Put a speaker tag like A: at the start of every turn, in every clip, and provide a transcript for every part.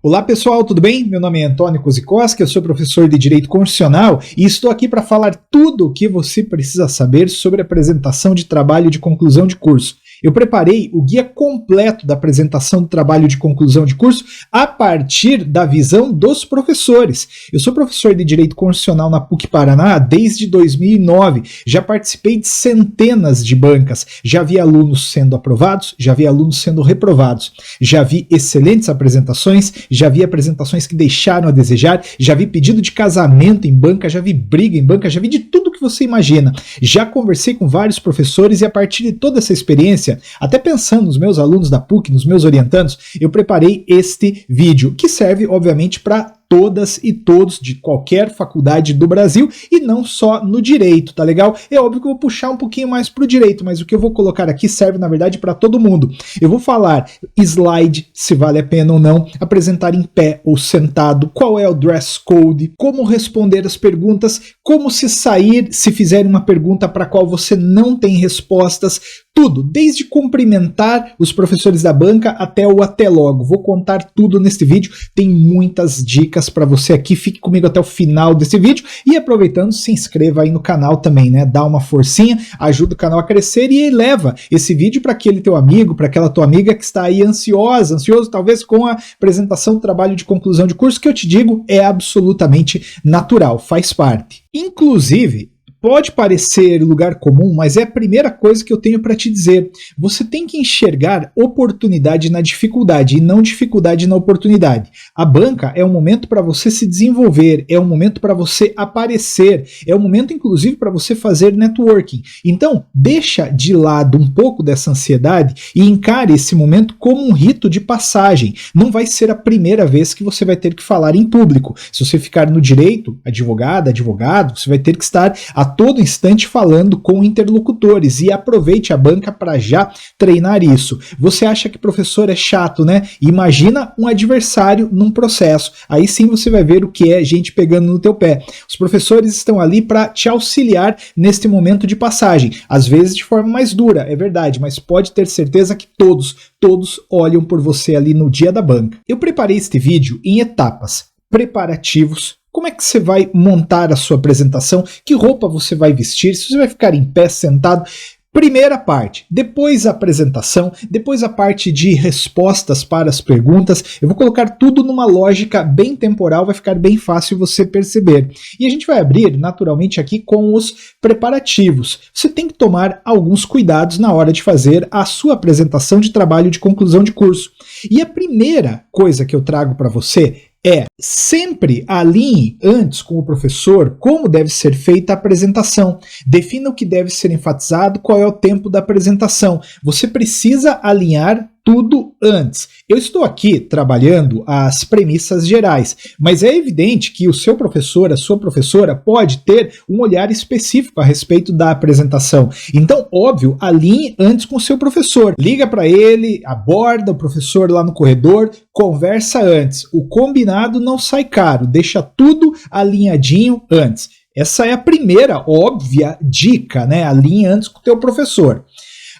A: Olá pessoal, tudo bem? Meu nome é Antônio Kozikoski, eu sou professor de Direito Constitucional e estou aqui para falar tudo o que você precisa saber sobre a apresentação de trabalho de conclusão de curso. Eu preparei o guia completo da apresentação do trabalho de conclusão de curso a partir da visão dos professores. Eu sou professor de Direito Constitucional na PUC Paraná desde 2009, já participei de centenas de bancas, já vi alunos sendo aprovados, já vi alunos sendo reprovados, já vi excelentes apresentações, já vi apresentações que deixaram a desejar, já vi pedido de casamento em banca, já vi briga em banca, já vi de tudo que você imagina. Já conversei com vários professores e a partir de toda essa experiência, até pensando nos meus alunos da PUC, nos meus orientandos, eu preparei este vídeo, que serve, obviamente, para todas e todos de qualquer faculdade do Brasil e não só no direito, tá legal? É óbvio que eu vou puxar um pouquinho mais pro direito, mas o que eu vou colocar aqui serve, na verdade, para todo mundo. Eu vou falar slide, se vale a pena ou não, apresentar em pé ou sentado, qual é o dress code, como responder as perguntas, como se sair se fizerem uma pergunta para a qual você não tem respostas, tudo, desde cumprimentar os professores da banca até o até logo. Vou contar tudo neste vídeo, tem muitas dicas para você aqui, fique comigo até o final desse vídeo e aproveitando, se inscreva aí no canal também, né? Dá uma forcinha, ajuda o canal a crescer e leva esse vídeo para aquele teu amigo, para aquela tua amiga que está aí ansioso talvez com a apresentação do trabalho de conclusão de curso, que eu te digo é absolutamente natural, faz parte. Inclusive, pode parecer lugar comum, mas é a primeira coisa que eu tenho para te dizer. Você tem que enxergar oportunidade na dificuldade e não dificuldade na oportunidade. A banca é um momento para você se desenvolver, é um momento para você aparecer, é um momento inclusive para você fazer networking. Então, deixa de lado um pouco dessa ansiedade e encare esse momento como um rito de passagem. Não vai ser a primeira vez que você vai ter que falar em público. Se você ficar no direito, advogado, você vai ter que estar a todo instante falando com interlocutores e aproveite a banca para já treinar isso. Você acha que professor é chato, né? Imagina um adversário num processo. Aí sim você vai ver o que é gente pegando no teu pé. Os professores estão ali para te auxiliar neste momento de passagem. Às vezes de forma mais dura, é verdade, mas pode ter certeza que todos olham por você ali no dia da banca. Eu preparei este vídeo em etapas, preparativos. Como é que você vai montar a sua apresentação? Que roupa você vai vestir? Se você vai ficar em pé, sentado? Primeira parte, depois a apresentação, depois a parte de respostas para as perguntas. Eu vou colocar tudo numa lógica bem temporal, vai ficar bem fácil você perceber. E a gente vai abrir naturalmente aqui com os preparativos. Você tem que tomar alguns cuidados na hora de fazer a sua apresentação de trabalho de conclusão de curso. E a primeira coisa que eu trago para você é sempre alinhe antes com o professor como deve ser feita a apresentação. Defina o que deve ser enfatizado, qual é o tempo da apresentação. Você precisa alinhar tudo antes. Eu estou aqui trabalhando as premissas gerais, mas é evidente que o seu professor, a sua professora pode ter um olhar específico a respeito da apresentação. Então, óbvio, alinhe antes com o seu professor. Liga para ele, aborda o professor lá no corredor, conversa antes. O combinado não sai caro, deixa tudo alinhadinho antes. Essa é a primeira óbvia dica, né? Alinhe antes com o teu professor.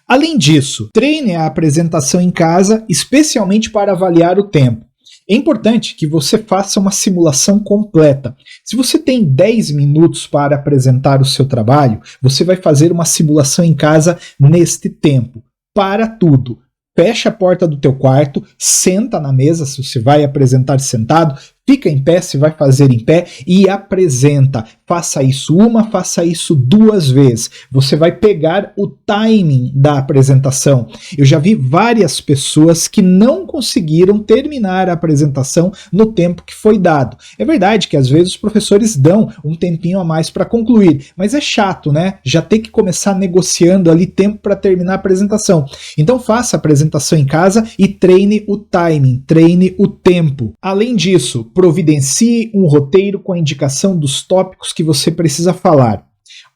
A: Além disso, treine a apresentação em casa, especialmente para avaliar o tempo. É importante que você faça uma simulação completa. Se você tem 10 minutos para apresentar o seu trabalho, você vai fazer uma simulação em casa neste tempo. Para tudo. Fecha a porta do teu quarto, senta na mesa se você vai apresentar sentado, fica em pé se vai fazer em pé e apresenta. Faça isso uma, faça isso duas vezes. Você vai pegar o timing da apresentação. Eu já vi várias pessoas que não conseguiram terminar a apresentação no tempo que foi dado. É verdade que às vezes os professores dão um tempinho a mais para concluir, mas é chato, né? Já ter que começar negociando ali tempo para terminar a apresentação. Então faça a apresentação em casa e treine o timing, treine o tempo. Além disso, providencie um roteiro com a indicação dos tópicos que você precisa falar.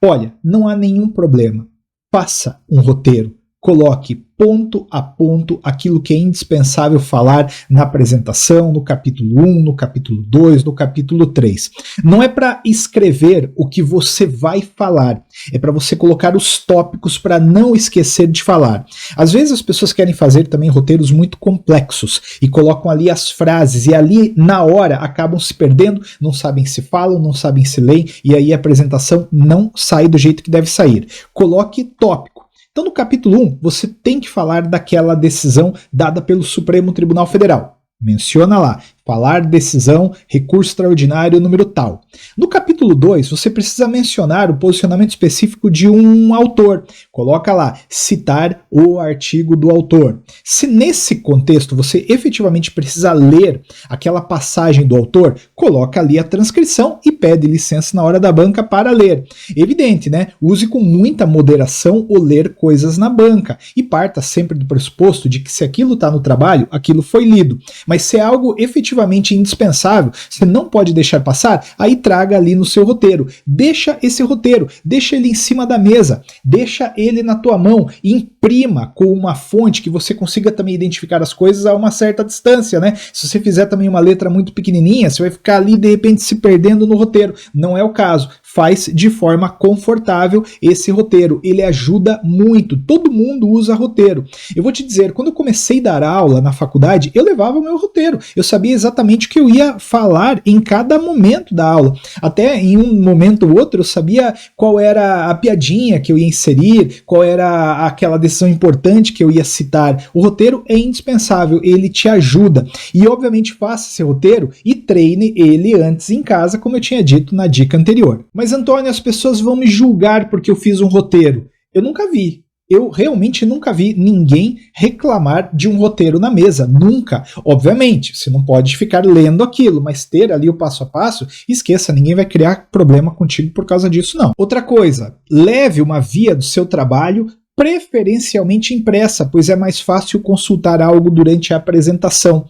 A: Olha, não há nenhum problema. Faça um roteiro. Coloque ponto a ponto aquilo que é indispensável falar na apresentação, no capítulo 1, no capítulo 2, no capítulo 3. Não é para escrever o que você vai falar, é para você colocar os tópicos para não esquecer de falar. Às vezes as pessoas querem fazer também roteiros muito complexos e colocam ali as frases e ali na hora acabam se perdendo, não sabem se falam, não sabem se leem e aí a apresentação não sai do jeito que deve sair. Coloque tópico. Então, no capítulo 1, você tem que falar daquela decisão dada pelo Supremo Tribunal Federal. Menciona lá, falar decisão, recurso extraordinário, número tal. No capítulo 2, você precisa mencionar o posicionamento específico de um autor. Coloca lá, citar o artigo do autor. Se nesse contexto você efetivamente precisa ler aquela passagem do autor, coloca ali a transcrição e pede licença na hora da banca para ler. Evidente, né? Use com muita moderação o ler coisas na banca e parta sempre do pressuposto de que se aquilo está no trabalho, aquilo foi lido. Mas se é algo efetivamente indispensável, você não pode deixar passar, aí traga ali no seu roteiro. Deixa esse roteiro, deixa ele em cima da mesa, deixa ele na tua mão, imprima com uma fonte que você consiga também identificar as coisas a uma certa distância, né? Se você fizer também uma letra muito pequenininha, você vai ficar ali de repente se perdendo no roteiro. Não é o caso. Faz de forma confortável esse roteiro, ele ajuda muito, todo mundo usa roteiro. Eu vou te dizer, quando eu comecei a dar aula na faculdade, eu levava o meu roteiro, eu sabia exatamente o que eu ia falar em cada momento da aula, até em um momento ou outro eu sabia qual era a piadinha que eu ia inserir, qual era aquela decisão importante que eu ia citar. O roteiro é indispensável, ele te ajuda, e obviamente faça esse roteiro e treine ele antes em casa, como eu tinha dito na dica anterior. Mas Antônio, as pessoas vão me julgar porque eu fiz um roteiro. Eu nunca vi. Eu realmente nunca vi ninguém reclamar de um roteiro na mesa. Nunca. Obviamente, você não pode ficar lendo aquilo, mas ter ali o passo a passo, esqueça, ninguém vai criar problema contigo por causa disso, não. Outra coisa, leve uma via do seu trabalho preferencialmente impressa, pois é mais fácil consultar algo durante a apresentação.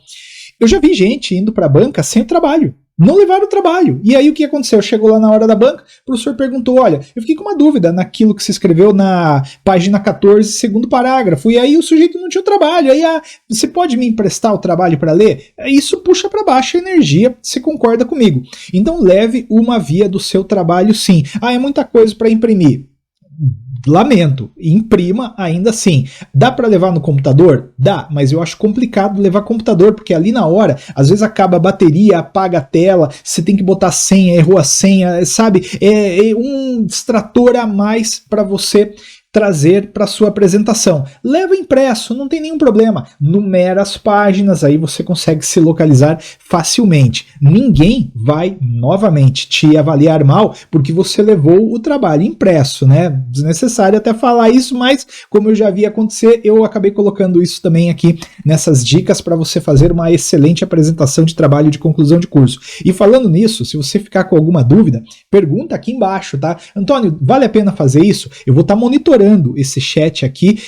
A: Eu já vi gente indo para a banca sem trabalho. Não levaram o trabalho. E aí o que aconteceu? Chegou lá na hora da banca, o professor perguntou, olha, eu fiquei com uma dúvida naquilo que se escreveu na página 14, segundo parágrafo, e aí o sujeito não tinha o trabalho, aí você pode me emprestar o trabalho para ler? Isso puxa para baixo a energia, você concorda comigo. Então leve uma via do seu trabalho sim. É muita coisa para imprimir. Lamento, imprima ainda assim. Dá para levar no computador? Dá, mas eu acho complicado levar computador, porque ali na hora, às vezes acaba a bateria, apaga a tela, você tem que botar a senha, errou a senha, sabe? É um distrator a mais para você trazer para sua apresentação. Leva impresso, não tem nenhum problema. Numera as páginas, aí você consegue se localizar facilmente. Ninguém vai, novamente, te avaliar mal porque você levou o trabalho impresso, né? Desnecessário até falar isso, mas como eu já vi acontecer, eu acabei colocando isso também aqui nessas dicas para você fazer uma excelente apresentação de trabalho de conclusão de curso. E falando nisso, se você ficar com alguma dúvida, pergunta aqui embaixo, tá? Antônio, vale a pena fazer isso? Eu vou estar monitorando esse chat aqui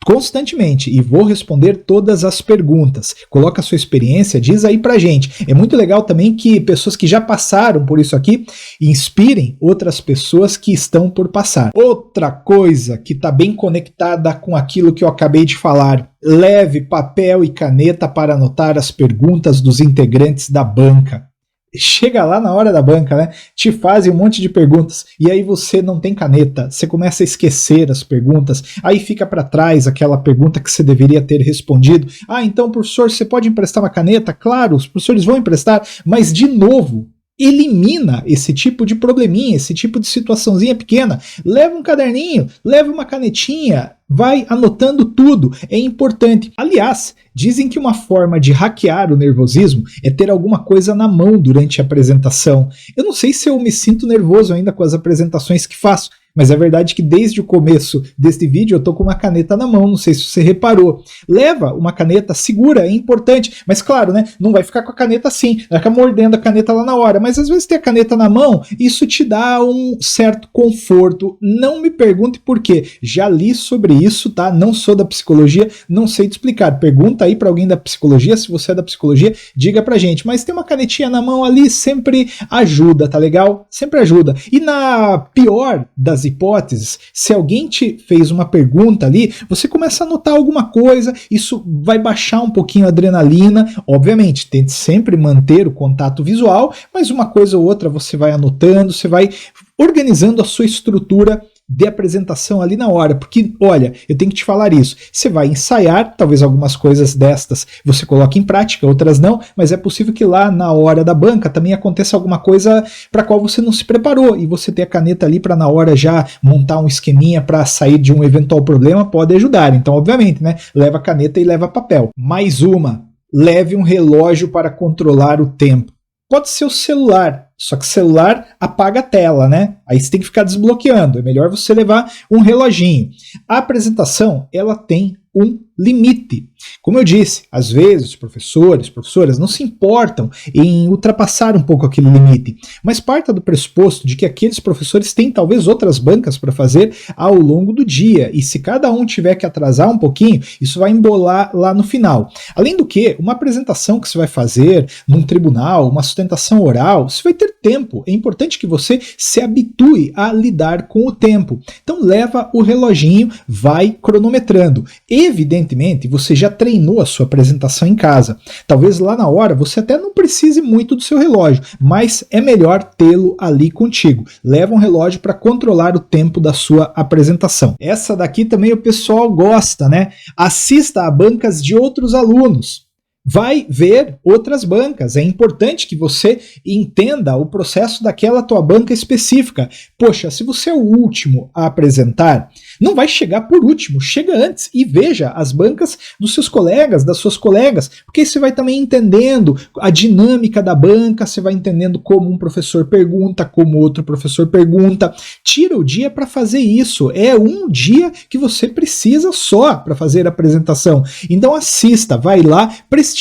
A: constantemente e vou responder todas as perguntas. Coloca a sua experiência, diz aí pra gente. É muito legal também que pessoas que já passaram por isso aqui inspirem outras pessoas que estão por passar. Outra coisa que está bem conectada com aquilo que eu acabei de falar, leve papel e caneta para anotar as perguntas dos integrantes da banca. Chega lá na hora da banca, né? Te fazem um monte de perguntas e aí você não tem caneta, você começa a esquecer as perguntas, aí fica para trás aquela pergunta que você deveria ter respondido. Então, professor, você pode emprestar uma caneta? Claro, os professores vão emprestar, mas de novo, elimina esse tipo de probleminha, esse tipo de situaçãozinha pequena. Leva um caderninho, leva uma canetinha, vai anotando tudo, é importante. Aliás, dizem que uma forma de hackear o nervosismo é ter alguma coisa na mão durante a apresentação. Eu não sei se eu me sinto nervoso ainda com as apresentações que faço, mas é verdade que desde o começo deste vídeo eu tô com uma caneta na mão, não sei se você reparou. Leva uma caneta, segura, é importante, mas claro, né, não vai ficar com a caneta assim, vai ficar mordendo a caneta lá na hora, mas às vezes ter a caneta na mão, isso te dá um certo conforto. Não me pergunte por quê, já li sobre isso, tá? Não sou da psicologia, não sei te explicar. Pergunta aí para alguém da psicologia, se você é da psicologia, diga pra gente, mas ter uma canetinha na mão ali sempre ajuda, tá legal? Sempre ajuda. E na pior das hipóteses, se alguém te fez uma pergunta ali, você começa a notar alguma coisa, isso vai baixar um pouquinho a adrenalina. Obviamente, tente sempre manter o contato visual, mas uma coisa ou outra você vai anotando, você vai organizando a sua estrutura de apresentação ali na hora, porque, olha, eu tenho que te falar isso, você vai ensaiar, talvez algumas coisas destas você coloque em prática, outras não, mas é possível que lá na hora da banca também aconteça alguma coisa para qual você não se preparou, e você ter a caneta ali para na hora já montar um esqueminha para sair de um eventual problema pode ajudar. Então, obviamente, né, leva caneta e leva papel. Mais uma, leve um relógio para controlar o tempo. Pode ser o celular, só que o celular apaga a tela, né? Aí você tem que ficar desbloqueando. É melhor você levar um reloginho. A apresentação, ela tem um limite. Como eu disse, às vezes professores, professoras não se importam em ultrapassar um pouco aquele limite, mas parta do pressuposto de que aqueles professores têm talvez outras bancas para fazer ao longo do dia, e se cada um tiver que atrasar um pouquinho, isso vai embolar lá no final. Além do que, uma apresentação que você vai fazer num tribunal, uma sustentação oral, você vai ter tempo. É importante que você se habitue a lidar com o tempo. Então leva o reloginho, vai cronometrando. Evidentemente, você já treinou a sua apresentação em casa. Talvez lá na hora você até não precise muito do seu relógio, mas é melhor tê-lo ali contigo. Leva um relógio para controlar o tempo da sua apresentação. Essa daqui também o pessoal gosta, né? Assista a bancas de outros alunos. Vai ver outras bancas. É importante que você entenda o processo daquela tua banca específica. Poxa, se você é o último a apresentar, não vai chegar por último, chega antes e veja as bancas dos seus colegas, das suas colegas, porque aí você vai também entendendo a dinâmica da banca, você vai entendendo como um professor pergunta, como outro professor pergunta. Tira o dia para fazer isso. É um dia que você precisa só para fazer a apresentação. Então assista, vai lá, prestigia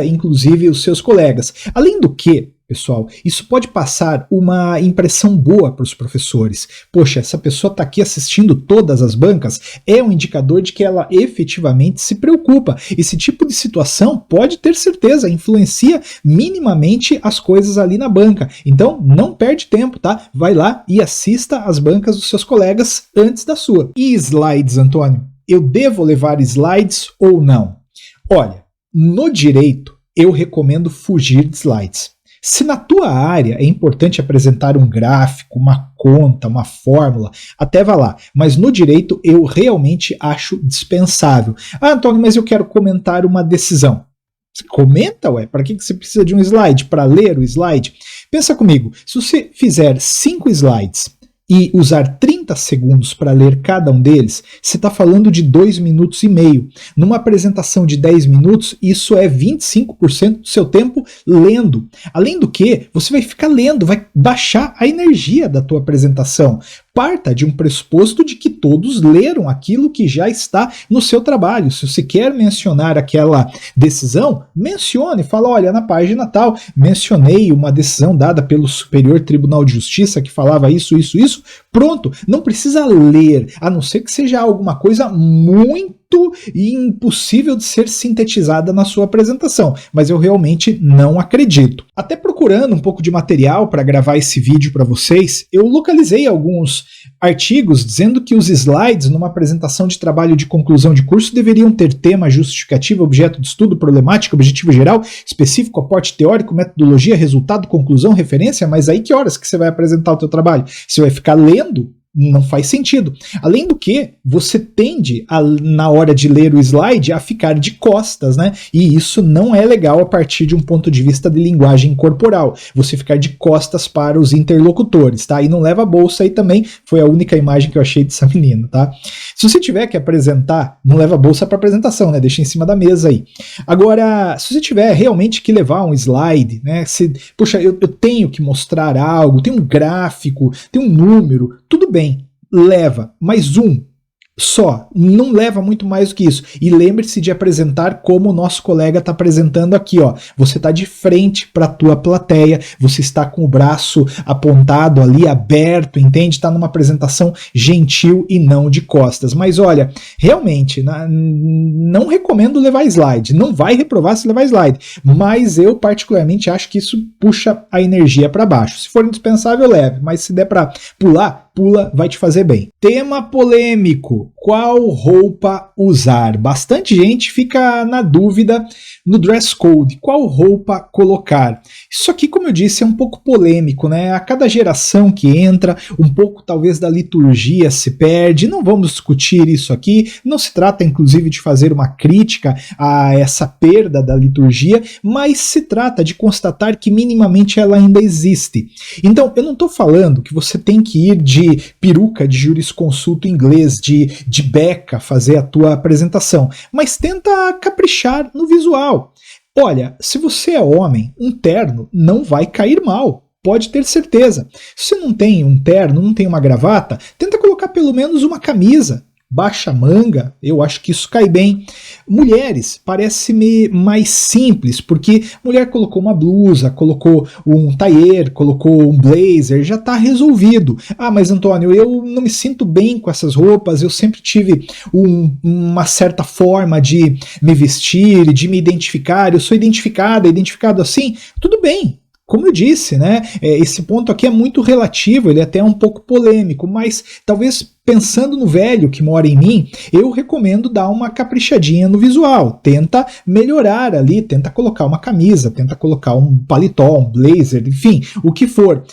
A: inclusive os seus colegas. Além do que, pessoal, isso pode passar uma impressão boa para os professores. Poxa, essa pessoa está aqui assistindo todas as bancas, é um indicador de que ela efetivamente se preocupa. Esse tipo de situação, pode ter certeza, influencia minimamente as coisas ali na banca. Então, não perde tempo, tá? Vai lá e assista as bancas dos seus colegas antes da sua. E slides, Antônio? Eu devo levar slides ou não? Olha, no direito, eu recomendo fugir de slides. Se na tua área é importante apresentar um gráfico, uma conta, uma fórmula, até vá lá. Mas no direito eu realmente acho dispensável. Ah, Antônio, mas eu quero comentar uma decisão. Você comenta, ué? Para que você precisa de um slide? Para ler o slide? Pensa comigo, se você fizer 5 slides e usar 30 segundos para ler cada um deles, você está falando de 2 minutos e meio. Numa apresentação de 10 minutos, isso é 25% do seu tempo lendo. Além do que, você vai ficar lendo, vai baixar a energia da tua apresentação. Parta de um pressuposto de que todos leram aquilo que já está no seu trabalho. Se você quer mencionar aquela decisão, mencione, fala, olha, na página tal, mencionei uma decisão dada pelo Superior Tribunal de Justiça que falava isso, isso, isso. Pronto, não precisa ler, a não ser que seja alguma coisa muito impossível de ser sintetizada na sua apresentação, mas eu realmente não acredito. Até procurando um pouco de material para gravar esse vídeo para vocês, eu localizei alguns artigos dizendo que os slides numa apresentação de trabalho de conclusão de curso deveriam ter tema, justificativa, objeto de estudo, problemática, objetivo geral, específico, aporte teórico, metodologia, resultado, conclusão, referência, mas aí que horas que você vai apresentar o teu trabalho? Você vai ficar lendo? Não faz sentido. Além do que, você tende, na hora de ler o slide, a ficar de costas, né? E isso não é legal a partir de um ponto de vista de linguagem corporal. Você ficar de costas para os interlocutores, tá? E não leva a bolsa aí também, foi a única imagem que eu achei dessa menina, tá? Se você tiver que apresentar, não leva a bolsa para apresentação, né? Deixa em cima da mesa aí. Agora, se você tiver realmente que levar um slide, né? Poxa, eu tenho que mostrar algo, tem um gráfico, tem um número, tudo bem. Leva, mais um só, não leva muito mais do que isso. E lembre-se de apresentar como o nosso colega está apresentando aqui, ó. Você está de frente para a tua plateia, você está com o braço apontado ali, aberto, entende? Está numa apresentação gentil e não de costas. Mas olha, realmente, não recomendo levar slide, não vai reprovar se levar slide, mas eu particularmente acho que isso puxa a energia para baixo. Se for indispensável, leve, mas se der para pular, pula, vai te fazer bem. Tema polêmico: qual roupa usar? Bastante gente fica na dúvida no dress code, qual roupa colocar. Isso aqui, como eu disse, é um pouco polêmico, né? A cada geração que entra, um pouco talvez da liturgia se perde. Não vamos discutir isso aqui, não se trata inclusive de fazer uma crítica a essa perda da liturgia, mas se trata de constatar que minimamente ela ainda existe. Então, eu não estou falando que você tem que ir de peruca de jurisconsulto inglês, de beca fazer a tua apresentação, mas tenta caprichar no visual. Olha, se você é homem, um terno não vai cair mal, pode ter certeza. Se você não tem um terno, não tem uma gravata, tenta colocar pelo menos uma camisa, baixa manga, eu acho que isso cai bem. Mulheres, parece-me mais simples, porque mulher colocou uma blusa, colocou um tailleur, colocou um blazer, já está resolvido. Ah, mas Antônio, eu não me sinto bem com essas roupas, eu sempre tive uma certa forma de me vestir, de me identificar, eu sou identificado assim, tudo bem. Como eu disse, né, esse ponto aqui é muito relativo, ele é até um pouco polêmico, mas talvez pensando no velho que mora em mim, eu recomendo dar uma caprichadinha no visual, tenta melhorar ali, tenta colocar uma camisa, tenta colocar um paletó, um blazer, enfim, o que for.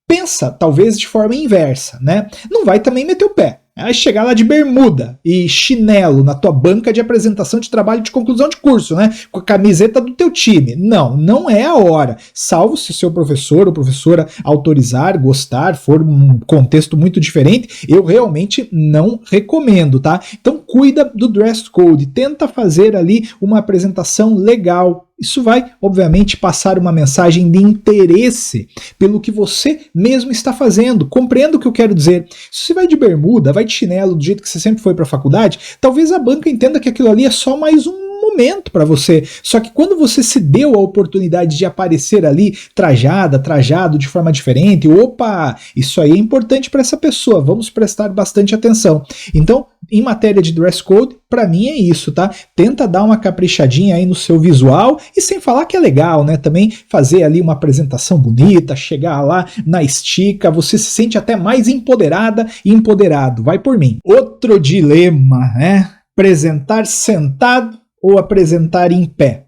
A: Pensa talvez de forma inversa, né? Não vai também meter o pé. Aí chegar lá de bermuda e chinelo na tua banca de apresentação de trabalho de conclusão de curso, né? Com a camiseta do teu time. Não, não é a hora. Salvo se o seu professor ou professora autorizar, gostar, for um contexto muito diferente, eu realmente não recomendo, tá? Então cuida do dress code, tenta fazer ali uma apresentação legal. Isso vai, obviamente, passar uma mensagem de interesse pelo que você mesmo está fazendo. Compreenda o que eu quero dizer. Se você vai de bermuda, vai de chinelo do jeito que você sempre foi para a faculdade, talvez a banca entenda que aquilo ali é só mais um momento para você. Só que quando você se deu a oportunidade de aparecer ali trajado de forma diferente, opa, isso aí é importante para essa pessoa, vamos prestar bastante atenção. Então, em matéria de dress code, para mim é isso, tá? Tenta dar uma caprichadinha aí no seu visual e sem falar que é legal, né? Também fazer ali uma apresentação bonita, chegar lá na estica, você se sente até mais empoderada e empoderado. Vai por mim. Outro dilema, né? Apresentar sentado ou apresentar em pé?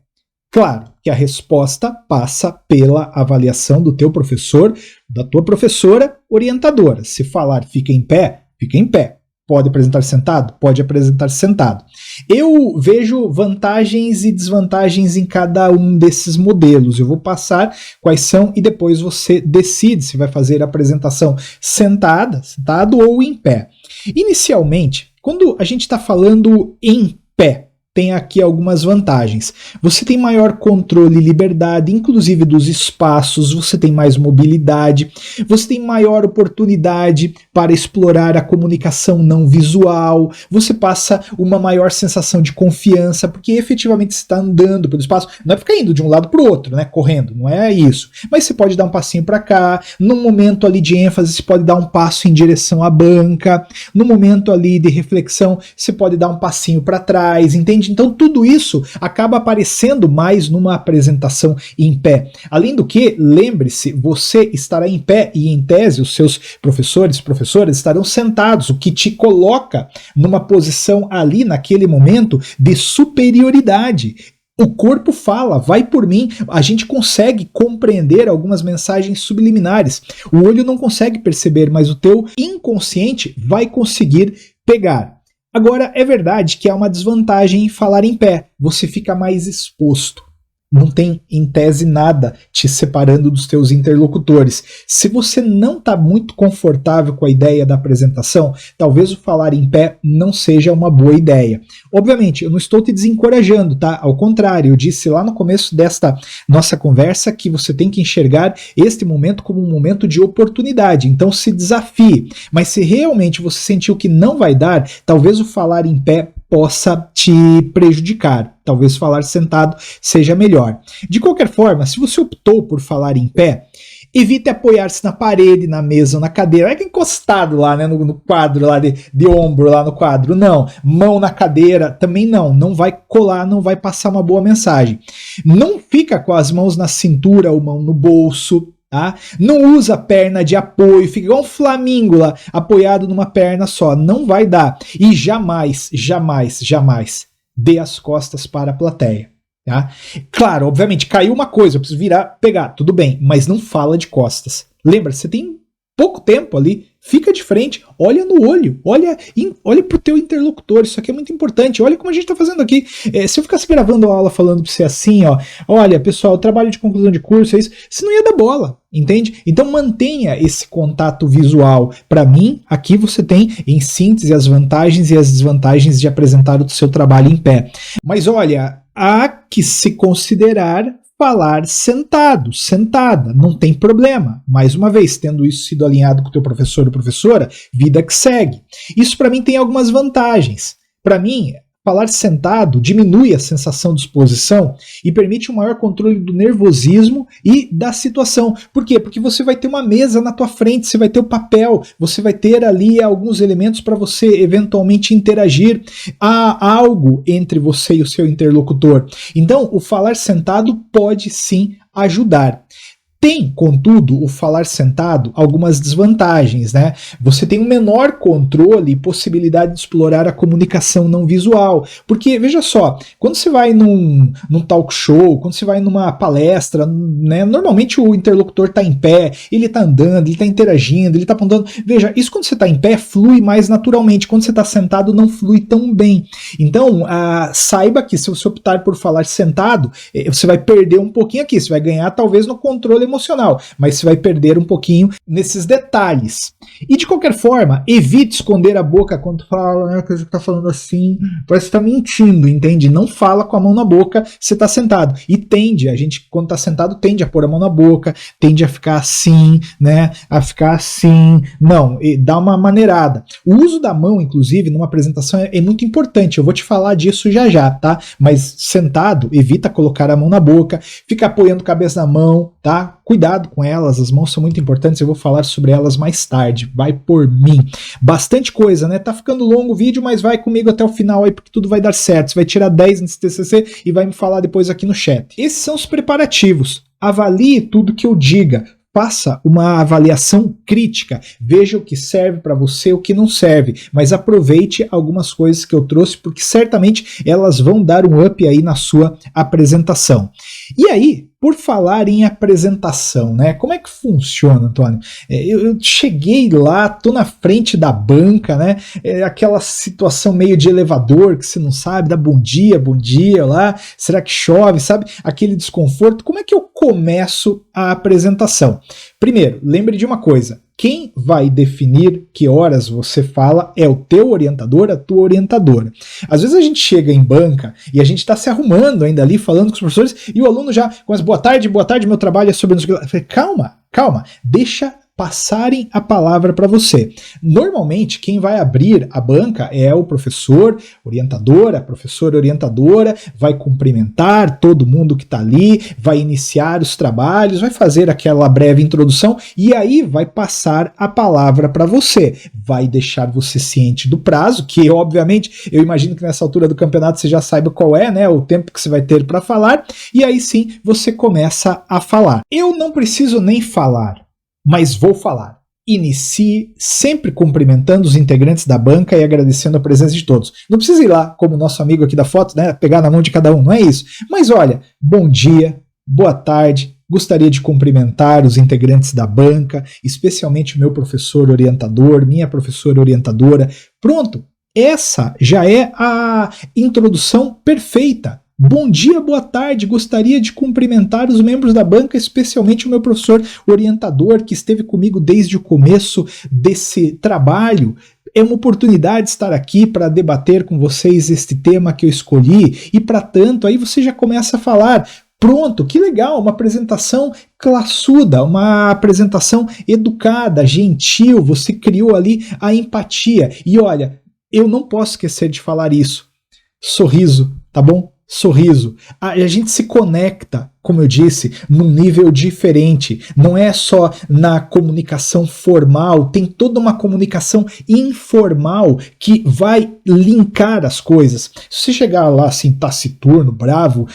A: Claro que a resposta passa pela avaliação do teu professor, da tua professora orientadora. Se falar fica em pé, fica em pé. Pode apresentar sentado? Pode apresentar sentado. Eu vejo vantagens e desvantagens em cada um desses modelos. Eu vou passar quais são e depois você decide se vai fazer a apresentação sentado ou em pé. Inicialmente, quando a gente está falando em pé, tem aqui algumas vantagens. Você tem maior controle e liberdade, inclusive dos espaços, você tem mais mobilidade, você tem maior oportunidade para explorar a comunicação não visual, você passa uma maior sensação de confiança, porque efetivamente você está andando pelo espaço, não é ficar indo de um lado para o outro, né, correndo, não é isso. Mas você pode dar um passinho para cá, num momento ali de ênfase, você pode dar um passo em direção à banca, no momento ali de reflexão, você pode dar um passinho para trás, entende? Então tudo isso acaba aparecendo mais numa apresentação em pé. Além do que, lembre-se, você estará em pé e em tese os seus professores, professoras estarão sentados, o que te coloca numa posição ali naquele momento de superioridade. O corpo fala, vai por mim, a gente consegue compreender algumas mensagens subliminares. O olho não consegue perceber, mas o teu inconsciente vai conseguir pegar. Agora, é verdade que há uma desvantagem em falar em pé. Você fica mais exposto. Não tem, em tese, nada te separando dos teus interlocutores. Se você não está muito confortável com a ideia da apresentação, talvez o falar em pé não seja uma boa ideia. Obviamente, eu não estou te desencorajando, tá? Ao contrário, eu disse lá no começo desta nossa conversa que você tem que enxergar este momento como um momento de oportunidade. Então se desafie. Mas se realmente você sentiu que não vai dar, talvez o falar em pé possa te prejudicar. Talvez falar sentado seja melhor. De qualquer forma, se você optou por falar em pé, evite apoiar-se na parede, na mesa ou na cadeira. Não é que encostado lá, né, no quadro, lá de ombro, lá no quadro. Não. Mão na cadeira, também não. Não vai colar, não vai passar uma boa mensagem. Não fica com as mãos na cintura ou mão no bolso. Tá? Não usa a perna de apoio, fica igual um flamingo lá, apoiado numa perna só. Não vai dar. E jamais, jamais, jamais dê as costas para a plateia. Tá? Claro, obviamente, caiu uma coisa, eu preciso virar, pegar, tudo bem, mas não fala de costas. Lembra, você tem pouco tempo ali, fica de frente, olha no olho, olha pro teu interlocutor, isso aqui é muito importante, olha como a gente tá fazendo aqui. Se eu ficasse gravando a aula falando pra você assim, ó, olha pessoal, trabalho de conclusão de curso, é isso, você não ia dar bola, entende? Então mantenha esse contato visual. Para mim, aqui você tem, em síntese, as vantagens e as desvantagens de apresentar o seu trabalho em pé. Mas olha, há que se considerar falar sentado, sentada, não tem problema. Mais uma vez, tendo isso sido alinhado com o teu professor ou professora, vida que segue. Isso para mim tem algumas vantagens. Para mim, falar sentado diminui a sensação de exposição e permite um maior controle do nervosismo e da situação. Por quê? Porque você vai ter uma mesa na tua frente, você vai ter o papel, você vai ter ali alguns elementos para você eventualmente interagir. Há algo entre você e o seu interlocutor. Então, o falar sentado pode sim ajudar. Tem, contudo, o falar sentado algumas desvantagens, né? Você tem um menor controle e possibilidade de explorar a comunicação não visual. Porque, veja só, quando você vai num talk show, quando você vai numa palestra, né, normalmente o interlocutor está em pé, ele está andando, ele está interagindo, ele está apontando. Veja, isso quando você está em pé flui mais naturalmente. Quando você está sentado não flui tão bem. Então, saiba que se você optar por falar sentado, você vai perder um pouquinho aqui, você vai ganhar talvez no controle emocional, mas você vai perder um pouquinho nesses detalhes. E de qualquer forma, evite esconder a boca quando fala, né, que você está falando assim, parece que está mentindo, entende? Não fala com a mão na boca, você está sentado. E a gente quando está sentado tende a pôr a mão na boca, tende a ficar assim, né, a ficar assim, não, dá uma maneirada. O uso da mão, inclusive, numa apresentação é muito importante, eu vou te falar disso já, tá? Mas sentado, evita colocar a mão na boca, fica apoiando a cabeça na mão, tá? Cuidado com elas, as mãos são muito importantes, eu vou falar sobre elas mais tarde, vai por mim. Bastante coisa, né? Tá ficando longo o vídeo, mas vai comigo até o final aí, porque tudo vai dar certo. Você vai tirar 10 nesse TCC e vai me falar depois aqui no chat. Esses são os preparativos. Avalie tudo que eu diga. Faça uma avaliação crítica, veja o que serve para você, o que não serve, mas aproveite algumas coisas que eu trouxe, porque certamente elas vão dar um up aí na sua apresentação. E aí, por falar em apresentação, né? Como é que funciona, Antônio? Eu cheguei lá, tô na frente da banca, né? Aquela situação meio de elevador que você não sabe, dá bom dia lá, será que chove, sabe? Aquele desconforto. Como é que eu começo a apresentação? Primeiro, lembre de uma coisa. Quem vai definir que horas você fala é o teu orientador, a tua orientadora. Às vezes a gente chega em banca e a gente está se arrumando ainda ali, falando com os professores, e o aluno já começa, boa tarde, meu trabalho é sobre... Eu falei, calma, deixa passarem a palavra para você. Normalmente, quem vai abrir a banca é o professor orientador, a professora orientadora, vai cumprimentar todo mundo que está ali, vai iniciar os trabalhos, vai fazer aquela breve introdução e aí vai passar a palavra para você. Vai deixar você ciente do prazo, que obviamente eu imagino que nessa altura do campeonato você já saiba qual é, né, o tempo que você vai ter para falar, e aí sim você começa a falar. Eu não preciso nem falar, mas vou falar. Inicie sempre cumprimentando os integrantes da banca e agradecendo a presença de todos. Não precisa ir lá, como o nosso amigo aqui da foto, né, pegar na mão de cada um, não é isso. Mas olha, bom dia, boa tarde, gostaria de cumprimentar os integrantes da banca, especialmente o meu professor orientador, minha professora orientadora. Pronto, essa já é a introdução perfeita. Bom dia, boa tarde, gostaria de cumprimentar os membros da banca, especialmente o meu professor orientador que esteve comigo desde o começo desse trabalho. É uma oportunidade estar aqui para debater com vocês este tema que eu escolhi e, para tanto, aí você já começa a falar. Pronto, que legal, uma apresentação classuda, uma apresentação educada, gentil, você criou ali a empatia. E olha, eu não posso esquecer de falar isso. Sorriso, tá bom? Sorriso. A gente se conecta, como eu disse, num nível diferente. Não é só na comunicação formal, tem toda uma comunicação informal que vai linkar as coisas. Se você chegar lá assim, taciturno, bravo,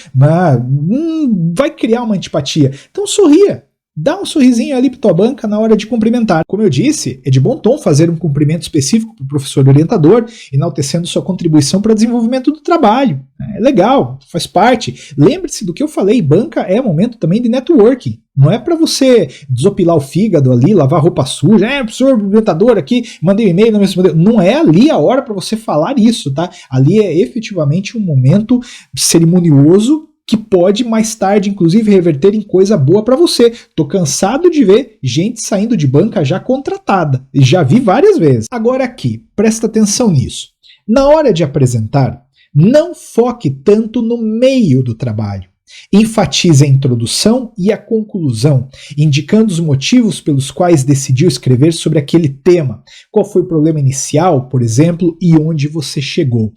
A: vai criar uma antipatia. Então sorria. Dá um sorrisinho ali para tua banca na hora de cumprimentar. Como eu disse, é de bom tom fazer um cumprimento específico para o professor orientador, enaltecendo sua contribuição para o desenvolvimento do trabalho. É legal, faz parte. Lembre-se do que eu falei, banca é momento também de networking. Não é para você desopilar o fígado ali, lavar roupa suja, professor orientador aqui, mandei um e-mail, não me respondeu. Não é ali a hora para você falar isso, tá? Ali é efetivamente um momento cerimonioso que pode mais tarde, inclusive, reverter em coisa boa para você. Tô cansado de ver gente saindo de banca já contratada. Já vi várias vezes. Agora aqui, presta atenção nisso. Na hora de apresentar, não foque tanto no meio do trabalho. Enfatize a introdução e a conclusão, indicando os motivos pelos quais decidiu escrever sobre aquele tema. Qual foi o problema inicial, por exemplo, e onde você chegou.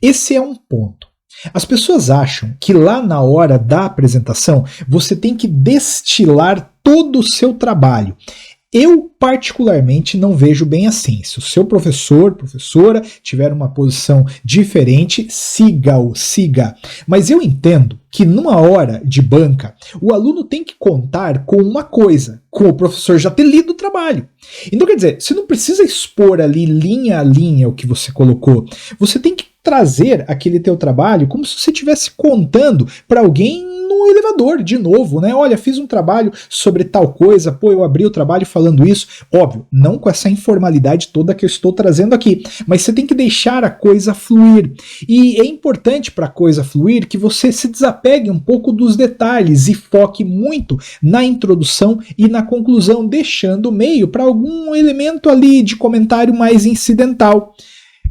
A: Esse é um ponto. As pessoas acham que lá na hora da apresentação você tem que destilar todo o seu trabalho. Eu, particularmente, não vejo bem assim. Se o seu professor, professora, tiver uma posição diferente, siga-o, siga. Mas eu entendo que numa hora de banca, o aluno tem que contar com uma coisa, com o professor já ter lido o trabalho. Então, quer dizer, você não precisa expor ali linha a linha o que você colocou. Você tem que trazer aquele teu trabalho como se você estivesse contando para alguém no elevador, de novo, né? Olha, fiz um trabalho sobre tal coisa, pô, eu abri o trabalho falando isso. Óbvio, não com essa informalidade toda que eu estou trazendo aqui, mas você tem que deixar a coisa fluir. E é importante para a coisa fluir que você se desapegue um pouco dos detalhes e foque muito na introdução e na conclusão, deixando o meio para algum elemento ali de comentário mais incidental.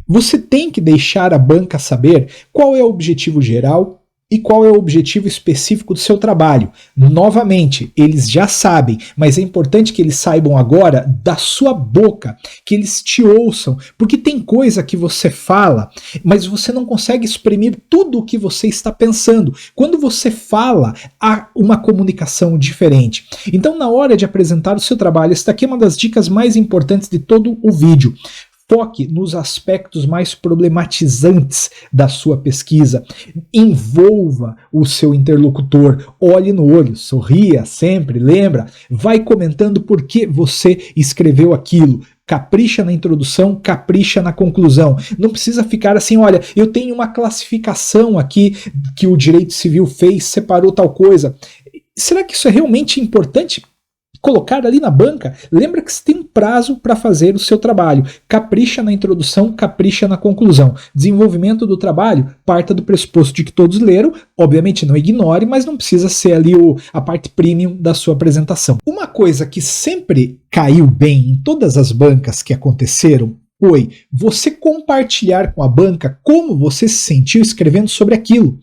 A: Você tem que deixar a banca saber qual é o objetivo geral e qual é o objetivo específico do seu trabalho. Novamente, eles já sabem, mas é importante que eles saibam agora da sua boca, que eles te ouçam, porque tem coisa que você fala, mas você não consegue exprimir tudo o que você está pensando. Quando você fala, há uma comunicação diferente. Então, na hora de apresentar o seu trabalho, esta aqui é uma das dicas mais importantes de todo o vídeo. Foque nos aspectos mais problematizantes da sua pesquisa. Envolva o seu interlocutor. Olhe no olho, sorria sempre, lembra? Vai comentando por que você escreveu aquilo. Capricha na introdução, capricha na conclusão. Não precisa ficar assim, olha, eu tenho uma classificação aqui que o direito civil fez, separou tal coisa. Será que isso é realmente importante? Colocar ali na banca, lembra que você tem um prazo para fazer o seu trabalho. Capricha na introdução, capricha na conclusão. Desenvolvimento do trabalho, parta do pressuposto de que todos leram, obviamente não ignore, mas não precisa ser ali a parte premium da sua apresentação. Uma coisa que sempre caiu bem em todas as bancas que aconteceram foi você compartilhar com a banca como você se sentiu escrevendo sobre aquilo.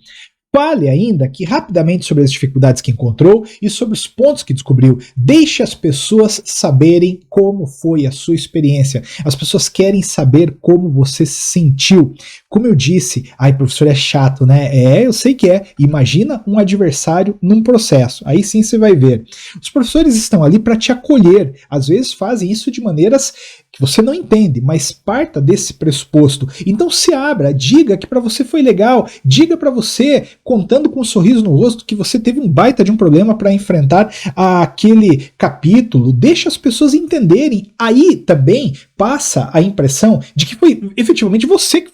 A: Fale ainda aqui rapidamente sobre as dificuldades que encontrou e sobre os pontos que descobriu. Deixe as pessoas saberem como foi a sua experiência. As pessoas querem saber como você se sentiu. Como eu disse, ai, professor, é chato, né? É, eu sei que é. Imagina um adversário num processo. Aí sim você vai ver. Os professores estão ali para te acolher. Às vezes fazem isso de maneiras que você não entende, mas parta desse pressuposto. Então se abra, diga que para você foi legal, diga para você, contando com um sorriso no rosto, que você teve um baita de um problema para enfrentar aquele capítulo. Deixa as pessoas entenderem. Aí também passa a impressão de que foi efetivamente você que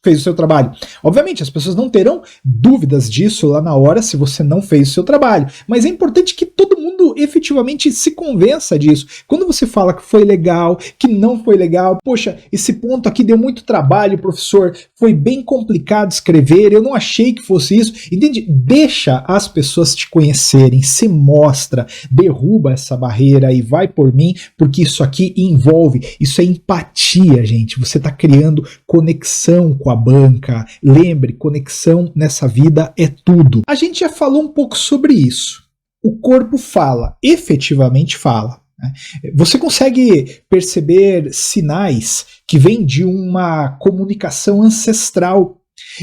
A: fez o seu trabalho. Obviamente, as pessoas não terão dúvidas disso lá na hora se você não fez o seu trabalho, mas é importante que todo mundo efetivamente se convença disso. Quando você fala que foi legal, que não foi legal, poxa, esse ponto aqui deu muito trabalho, professor, foi bem complicado escrever, eu não achei que fosse isso, entende? Deixa as pessoas te conhecerem, se mostra, derruba essa barreira e vai por mim, porque isso aqui envolve, isso é empatia, gente, você está criando conexão com a banca. Lembre, conexão nessa vida é tudo. A gente já falou um pouco sobre isso. O corpo fala, efetivamente fala. Você consegue perceber sinais que vêm de uma comunicação ancestral.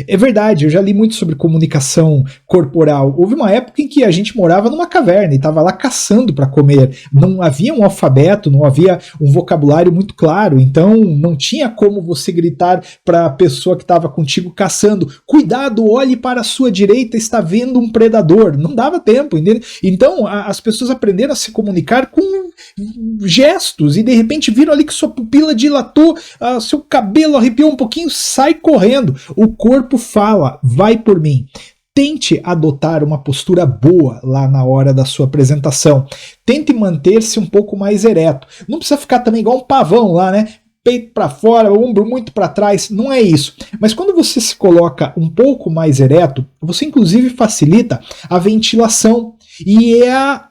A: É verdade, eu já li muito sobre comunicação corporal. Houve uma época em que a gente morava numa caverna e estava lá caçando para comer. Não havia um alfabeto, não havia um vocabulário muito claro, então não tinha como você gritar para a pessoa que estava contigo caçando: cuidado, olhe para a sua direita, está vendo um predador. Não dava tempo, entende? Então as pessoas aprenderam a se comunicar com gestos e de repente viram ali que sua pupila dilatou, seu cabelo arrepiou um pouquinho, sai correndo. O corpo fala: vai por mim. Tente adotar uma postura boa lá na hora da sua apresentação. Tente manter-se um pouco mais ereto. Não precisa ficar também igual um pavão lá, né? Peito para fora, ombro muito para trás, não é isso. Mas quando você se coloca um pouco mais ereto, você inclusive facilita a ventilação. E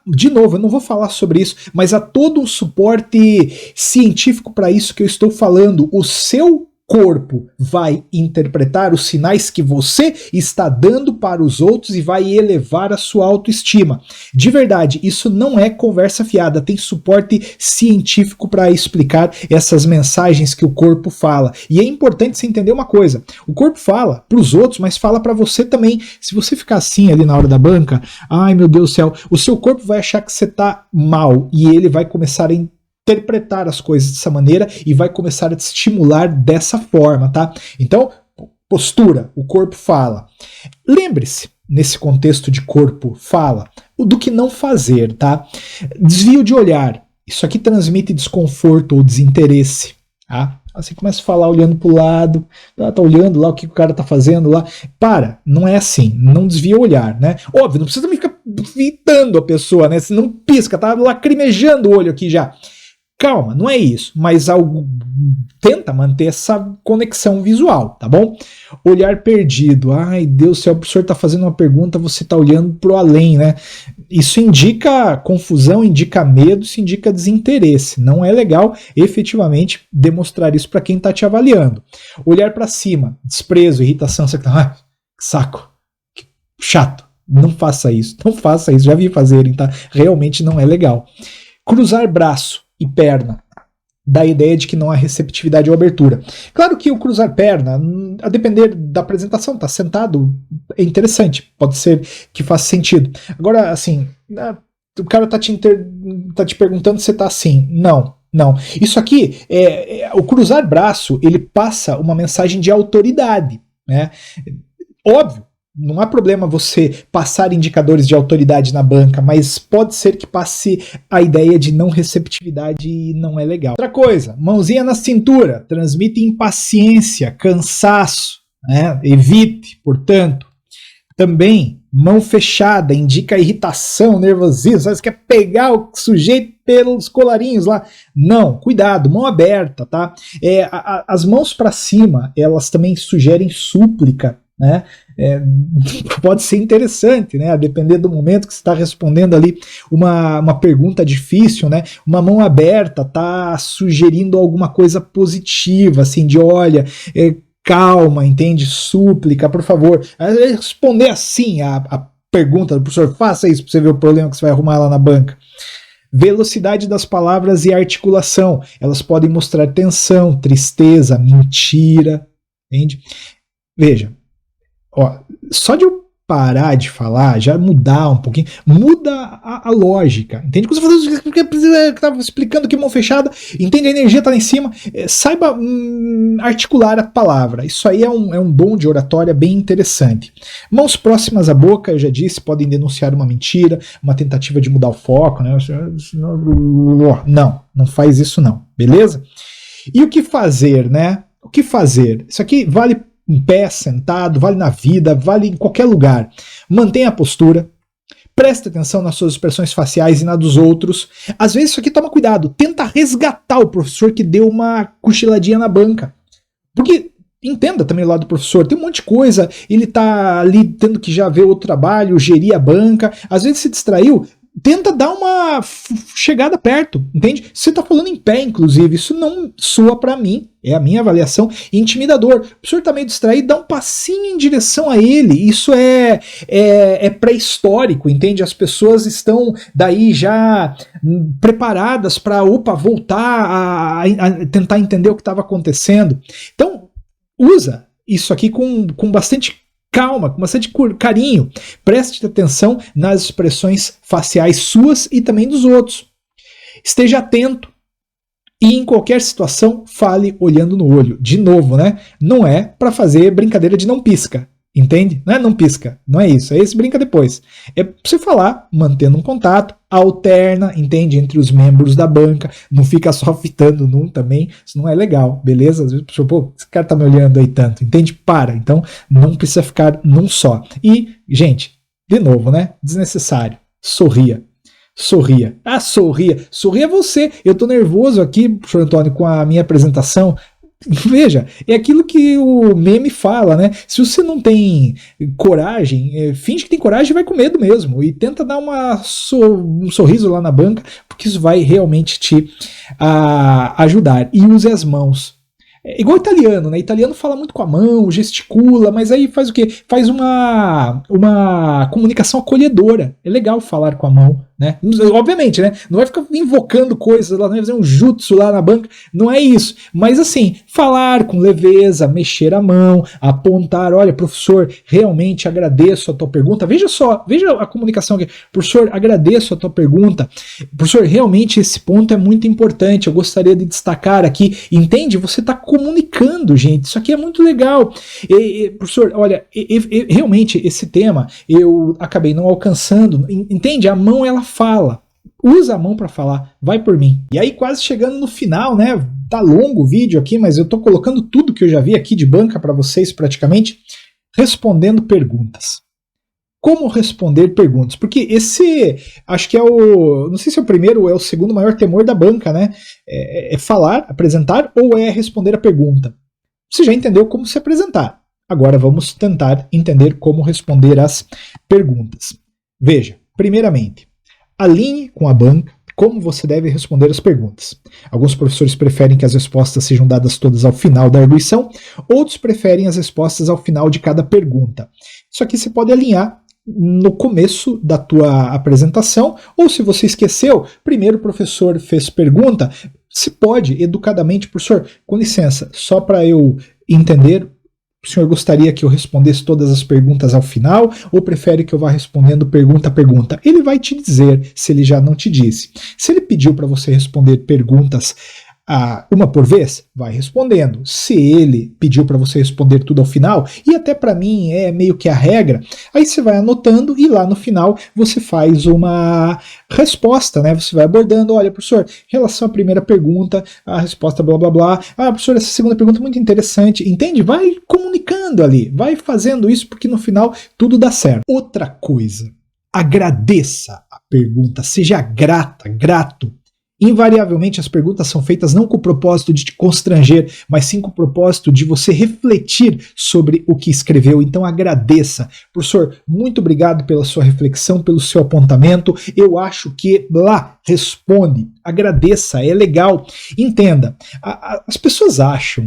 A: de novo, eu não vou falar sobre isso, mas há todo um suporte científico para isso que eu estou falando. O seu corpo vai interpretar os sinais que você está dando para os outros e vai elevar a sua autoestima. De verdade, isso não é conversa fiada, tem suporte científico para explicar essas mensagens que o corpo fala. E é importante você entender uma coisa: o corpo fala para os outros, mas fala para você também. Se você ficar assim ali na hora da banca, ai meu Deus do céu, o seu corpo vai achar que você está mal e ele vai começar a interpretar as coisas dessa maneira e vai começar a te estimular dessa forma, tá? Então, postura, o corpo fala. Lembre-se, nesse contexto de corpo fala, do que não fazer, tá? Desvio de olhar. Isso aqui transmite desconforto ou desinteresse, tá? Você começa a falar olhando para o lado, tá olhando lá o que o cara tá fazendo lá. Não é assim, não desvia o olhar, né? Óbvio, não precisa também ficar fitando a pessoa, né? Você não pisca, tá lacrimejando o olho aqui já. Calma, não é isso, mas tenta manter essa conexão visual, tá bom? Olhar perdido. Ai, Deus do céu, o professor está fazendo uma pergunta, você está olhando para o além, né? Isso indica confusão, indica medo, isso indica desinteresse. Não é legal, efetivamente, demonstrar isso para quem está te avaliando. Olhar para cima, desprezo, irritação, você tá, que saco, que chato. Não faça isso, já vi fazerem, tá? Realmente não é legal. Cruzar braço e perna, dá a ideia de que não há receptividade ou abertura. Claro que o cruzar perna, a depender da apresentação, tá sentado, é interessante, pode ser que faça sentido. Agora, assim, o cara tá te perguntando se você tá assim. Não. Isso aqui, o cruzar braço, ele passa uma mensagem de autoridade, né? Óbvio, não há problema você passar indicadores de autoridade na banca, mas pode ser que passe a ideia de não receptividade e não é legal. Outra coisa, mãozinha na cintura, transmite impaciência, cansaço, né? Evite, portanto. Também, mão fechada, indica irritação, nervosismo, você quer pegar o sujeito pelos colarinhos lá. Não, cuidado, mão aberta, tá? As mãos para cima, elas também sugerem súplica, né? Pode ser interessante, né? A depender do momento que você está respondendo ali uma pergunta difícil, né? Uma mão aberta tá sugerindo alguma coisa positiva, assim, de olha, calma, entende? Súplica, por favor. Responder assim a pergunta do professor, faça isso para você ver o problema que você vai arrumar lá na banca. Velocidade das palavras e articulação, elas podem mostrar tensão, tristeza, mentira, entende? Veja, ó, só de eu parar de falar, já mudar um pouquinho, muda a lógica, entende? Quando você estava explicando que mão fechada, entende? A energia está lá em cima, saiba articular a palavra. Isso aí é um dom de oratória bem interessante. Mãos próximas à boca, eu já disse, podem denunciar uma mentira, uma tentativa de mudar o foco, né? Não faz isso não, beleza? E o que fazer, né? O que fazer? Isso aqui vale em pé, sentado, vale na vida, vale em qualquer lugar. Mantenha a postura, preste atenção nas suas expressões faciais e na dos outros. Às vezes isso aqui, toma cuidado, tenta resgatar o professor que deu uma cochiladinha na banca. Porque, entenda também o lado do professor, tem um monte de coisa, ele tá ali tendo que já ver outro trabalho, gerir a banca, às vezes se distraiu. Tenta dar uma chegada perto, entende? Você tá falando em pé, inclusive, isso não soa pra mim, é a minha avaliação, intimidador. O professor tá meio distraído, dá um passinho em direção a ele, isso é pré-histórico, entende? As pessoas estão daí já preparadas para, voltar a tentar entender o que estava acontecendo. Então, usa isso aqui com bastante calma, com bastante carinho. Preste atenção nas expressões faciais suas e também dos outros. Esteja atento e em qualquer situação fale olhando no olho. De novo, né? Não é para fazer brincadeira de não pisca. Entende? Não é não pisca, não é isso, é esse brinca depois. É pra você falar, mantendo um contato, alterna, entende? Entre os membros da banca, não fica só fitando num também, isso não é legal, beleza? Às vezes, pô, esse cara tá me olhando aí tanto, entende? Para, então não precisa ficar num só. E, gente, de novo, né? Desnecessário, sorria. Sorria. Ah, sorria. Sorria você. Eu tô nervoso aqui, professor Antônio, com a minha apresentação. Veja, é aquilo que o meme fala, né? Se você não tem coragem, finge que tem coragem e vai com medo mesmo. E tenta dar um sorriso lá na banca, porque isso vai realmente te ajudar. E use as mãos. É igual italiano, né? Italiano fala muito com a mão, gesticula, mas aí faz o quê? Faz uma comunicação acolhedora. É legal falar com a mão, né? Obviamente, né? Não vai ficar invocando coisas lá, não vai fazer um jutsu lá na banca, não é isso. Mas assim, falar com leveza, mexer a mão, apontar, olha, professor, realmente agradeço a tua pergunta. Veja só, veja a comunicação aqui. Professor, agradeço a tua pergunta. Professor, realmente esse ponto é muito importante, eu gostaria de destacar aqui. Entende? Você está comunicando, gente. Isso aqui é muito legal. Professor, olha, realmente esse tema eu acabei não alcançando. Entende? A mão, ela fala. Usa a mão para falar. Vai por mim. E aí, quase chegando no final, né? Tá longo o vídeo aqui, mas eu tô colocando tudo que eu já vi aqui de banca para vocês, praticamente, respondendo perguntas. Como responder perguntas? Porque esse, acho que é não sei se é o primeiro ou é o segundo maior temor da banca, né? É falar, apresentar ou é responder a pergunta? Você já entendeu como se apresentar. Agora vamos tentar entender como responder as perguntas. Veja, primeiramente, alinhe com a banca como você deve responder as perguntas. Alguns professores preferem que as respostas sejam dadas todas ao final da arguição, outros preferem as respostas ao final de cada pergunta. Isso aqui você pode alinhar no começo da tua apresentação, ou se você esqueceu, primeiro o professor fez pergunta, se pode, educadamente, professor, com licença, só para eu entender, o senhor gostaria que eu respondesse todas as perguntas ao final, ou prefere que eu vá respondendo pergunta a pergunta? Ele vai te dizer, se ele já não te disse. Se ele pediu para você responder perguntas uma por vez, vai respondendo. Se ele pediu para você responder tudo ao final, e até para mim é meio que a regra, aí você vai anotando e lá no final você faz uma resposta, né? Você vai abordando, olha, professor, em relação à primeira pergunta, a resposta blá blá blá. Ah, professor, essa segunda pergunta é muito interessante. Entende? Vai comunicando ali, vai fazendo isso porque no final tudo dá certo. Outra coisa, agradeça a pergunta, seja grata, grato. Invariavelmente as perguntas são feitas não com o propósito de te constranger, mas sim com o propósito de você refletir sobre o que escreveu. Então agradeça. Professor, muito obrigado pela sua reflexão, pelo seu apontamento. Eu acho que lá responde. Agradeça, é legal. Entenda, as pessoas acham,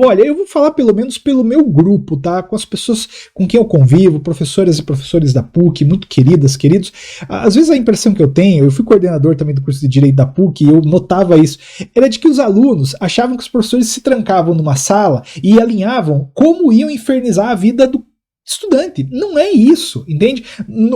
A: olha, eu vou falar pelo menos pelo meu grupo, tá? Com as pessoas com quem eu convivo, professoras e professores da PUC, muito queridas, queridos. Às vezes a impressão que eu tenho, eu fui coordenador também do curso de Direito da PUC e eu notava isso, era de que os alunos achavam que os professores se trancavam numa sala e alinhavam como iam infernizar a vida do estudante. Não é isso, entende?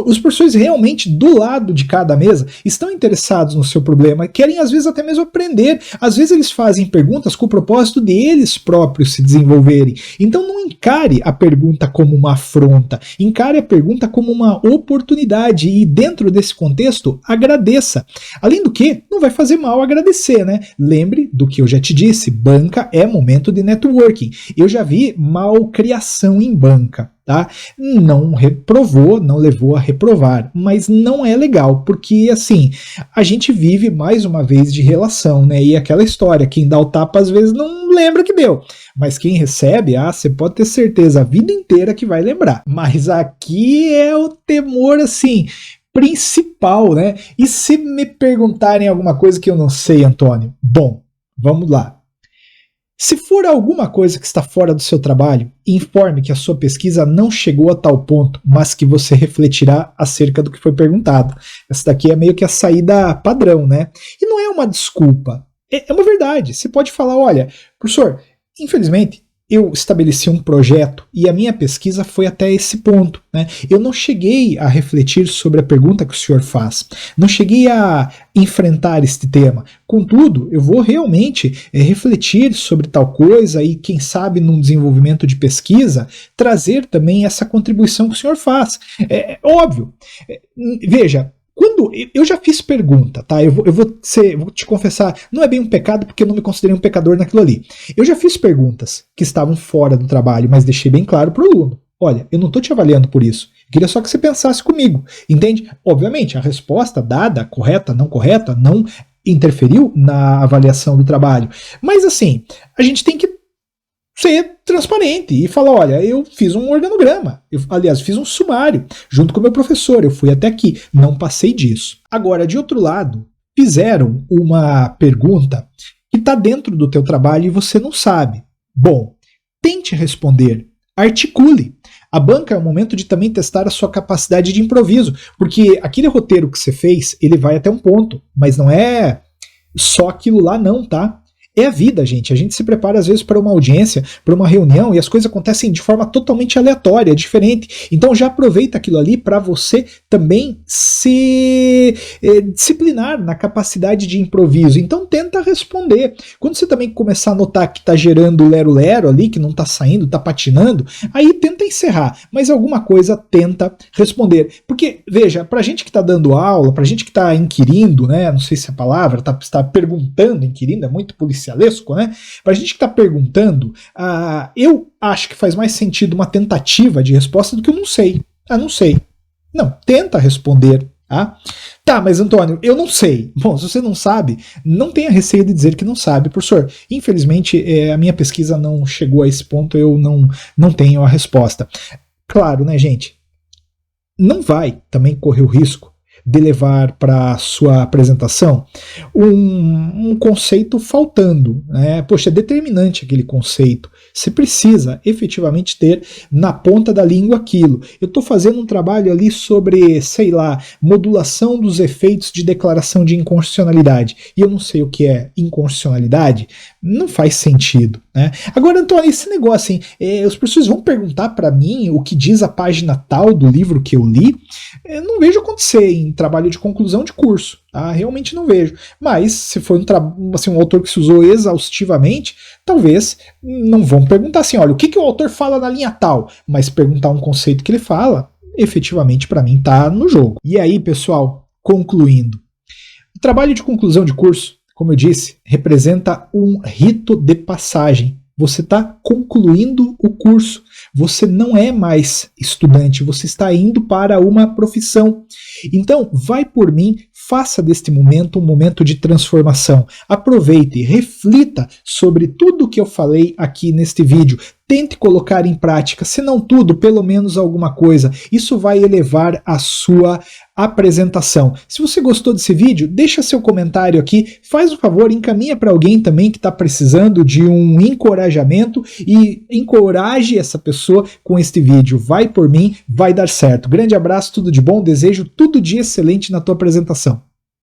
A: Os professores realmente do lado de cada mesa estão interessados no seu problema, querem às vezes até mesmo aprender, às vezes eles fazem perguntas com o propósito de eles próprios se desenvolverem. Então não encare a pergunta como uma afronta, encare a pergunta como uma oportunidade e dentro desse contexto agradeça. Além do que, não vai fazer mal agradecer, né? Lembre do que eu já te disse, banca é momento de networking. Eu já vi malcriação em banca. Tá? Não reprovou, não levou a reprovar, mas não é legal, porque assim, a gente vive mais uma vez de relação, né? E aquela história, quem dá o tapa às vezes não lembra que deu, mas quem recebe, você pode ter certeza a vida inteira que vai lembrar. Mas aqui é o temor assim, principal, né? E se me perguntarem alguma coisa que eu não sei, Antônio? Bom, vamos lá. Se for alguma coisa que está fora do seu trabalho, informe que a sua pesquisa não chegou a tal ponto, mas que você refletirá acerca do que foi perguntado. Essa daqui é meio que a saída padrão, né? E não é uma desculpa, é uma verdade. Você pode falar, olha, professor, infelizmente, eu estabeleci um projeto e a minha pesquisa foi até esse ponto, né? Eu não cheguei a refletir sobre a pergunta que o senhor faz, não cheguei a enfrentar este tema. Contudo, eu vou realmente refletir sobre tal coisa e, quem sabe, num desenvolvimento de pesquisa, trazer também essa contribuição que o senhor faz. É óbvio. Veja, quando eu já fiz pergunta, tá? Eu vou te confessar, não é bem um pecado porque eu não me considerei um pecador naquilo ali. Eu já fiz perguntas que estavam fora do trabalho, mas deixei bem claro para o aluno. Olha, eu não estou te avaliando por isso. Eu queria só que você pensasse comigo, entende? Obviamente, a resposta dada, correta, não interferiu na avaliação do trabalho. Mas assim, a gente tem que ser transparente e falar, olha, eu fiz um organograma, aliás, fiz um sumário, junto com o meu professor, eu fui até aqui, não passei disso. Agora, de outro lado, fizeram uma pergunta que está dentro do teu trabalho e você não sabe. Bom, tente responder, articule. A banca é o momento de também testar a sua capacidade de improviso, porque aquele roteiro que você fez, ele vai até um ponto, mas não é só aquilo lá não, tá? É a vida, gente. A gente se prepara às vezes para uma audiência, para uma reunião, e as coisas acontecem de forma totalmente aleatória, diferente. Então já aproveita aquilo ali para você também se disciplinar na capacidade de improviso. Então tenta responder. Quando você também começar a notar que está gerando lero-lero ali, que não está saindo, está patinando, aí tenta encerrar. Mas alguma coisa tenta responder. Porque, veja, para gente que está dando aula, para gente que está inquirindo, né? Não sei se a palavra está perguntando, inquirindo, é muito policialesco, né? Pra gente que está perguntando, eu acho que faz mais sentido uma tentativa de resposta do que eu não sei. Não sei. Não, tenta responder. Tá, mas Antônio, eu não sei. Bom, se você não sabe, não tenha receio de dizer que não sabe, professor. Infelizmente, a minha pesquisa não chegou a esse ponto, eu não tenho a resposta. Claro, né, gente? Não vai também correr o risco de levar para sua apresentação um conceito faltando, né? Poxa, é determinante aquele conceito. Você precisa efetivamente ter na ponta da língua aquilo. Eu estou fazendo um trabalho ali sobre, sei lá, modulação dos efeitos de declaração de inconstitucionalidade. E eu não sei o que é inconstitucionalidade. Não faz sentido, né? Agora, Antônio, esse negócio, assim, os professores vão perguntar para mim o que diz a página tal do livro que eu li. Eu não vejo acontecer em trabalho de conclusão de curso, tá? Realmente não vejo. Mas, se for um autor que se usou exaustivamente, talvez não vão perguntar assim, olha, o que o autor fala na linha tal, mas perguntar um conceito que ele fala, efetivamente, para mim, tá no jogo. E aí, pessoal, concluindo. O trabalho de conclusão de curso, como eu disse, representa um rito de passagem. Você está concluindo o curso. Você não é mais estudante, você está indo para uma profissão. Então, vai por mim, faça deste momento um momento de transformação. Aproveite, reflita sobre tudo o que eu falei aqui neste vídeo. Tente colocar em prática, se não tudo, pelo menos alguma coisa. Isso vai elevar a sua apresentação. Se você gostou desse vídeo, deixa seu comentário aqui, faz um favor, encaminha para alguém também que está precisando de um encorajamento e encoraje essa pessoa com este vídeo. Vai por mim, vai dar certo. Grande abraço, tudo de bom, desejo tudo de excelente na tua apresentação.